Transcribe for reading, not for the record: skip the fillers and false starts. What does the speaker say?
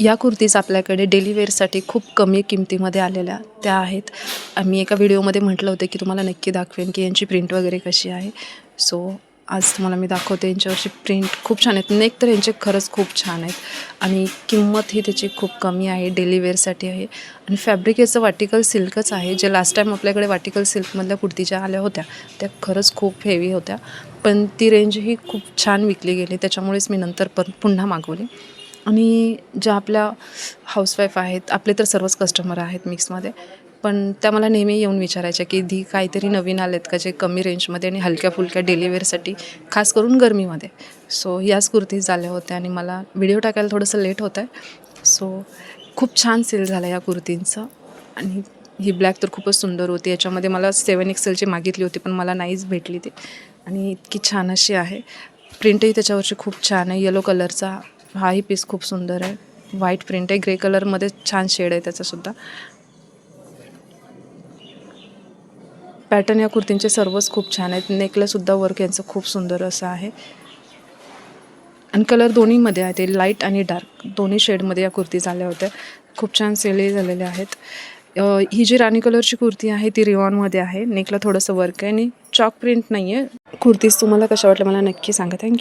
या कुर्तीज आपल्याकडे डेली वेअरसाठी खूप कमी किमतीमध्ये आलेल्या त्या आहेत. आम्ही एका व्हिडिओमध्ये म्हटलं होतं की तुम्हाला नक्की दाखवेन की यांची प्रिंट वगैरे कशी आहे. सो आज तुम्हाला मी दाखवते. यांच्यावरची प्रिंट खूप छान आहेत. नेक तर यांचे खरंच खूप छान आहेत आणि किंमत ही त्याची खूप कमी आहे. डेली वेअरसाठी आहे आणि फॅब्रिक याचं वाटिकल सिल्कच आहे. जे लास्ट टाईम आपल्याकडे वाटिकल सिल्कमधल्या कुर्ती ज्या आल्या होत्या त्या खरंच खूप हेवी होत्या, पण ती रेंजही खूप छान विकली गेली. त्याच्यामुळेच मी नंतर पुन्हा मागवली. आणि ज्या आपल्या हाऊसवाईफ आहेत, आपले तर सर्वच कस्टमर आहेत मिक्समध्ये, पण त्या मला नेहमी येऊन विचारायच्या की दी काहीतरी नवीन आलेत का जे कमी रेंजमध्ये आणि हलक्या फुलक्या डेली वेअरसाठी, खास करून गरमीमध्ये. सो याच कुर्तीज झाल्या होत्या आणि मला व्हिडिओ टाकायला थोडंसं लेट होतं आहे. सो खूप छान सेल झालं या कुर्तींचं. आणि ही ब्लॅक तर खूपच सुंदर होती. याच्यामध्ये मला 7XLची मागितली होती पण मला नाहीच भेटली ती. आणि इतकी छान अशी आहे. प्रिंटही त्याच्यावरची खूप छान आहे. येलो कलरचा हाही पीस खूप सुंदर आहे. व्हाईट प्रिंट आहे. ग्रे कलरमध्ये छान शेड आहे त्याचासुद्धा. पॅटर्न या कुर्तींचे सर्वच खूप छान आहेत. नेकलासुद्धा वर्क यांचं खूप सुंदर असं आहे आणि कलर दोन्हीमध्ये आहे. ते लाईट आणि डार्क दोन्ही शेडमध्ये या कुर्तीज आल्या होत्या. खूप छान सेलही झालेले आहेत. ही जी राणी कलरची कुर्ती आहे ती रिऑनमध्ये आहे. नेकला थोडंसं वर्क आहे आणि चॉक प्रिंट नाही आहे. कुर्तीज तुम्हाला कशा वाटल्या मला नक्की सांगा. थँक्यू.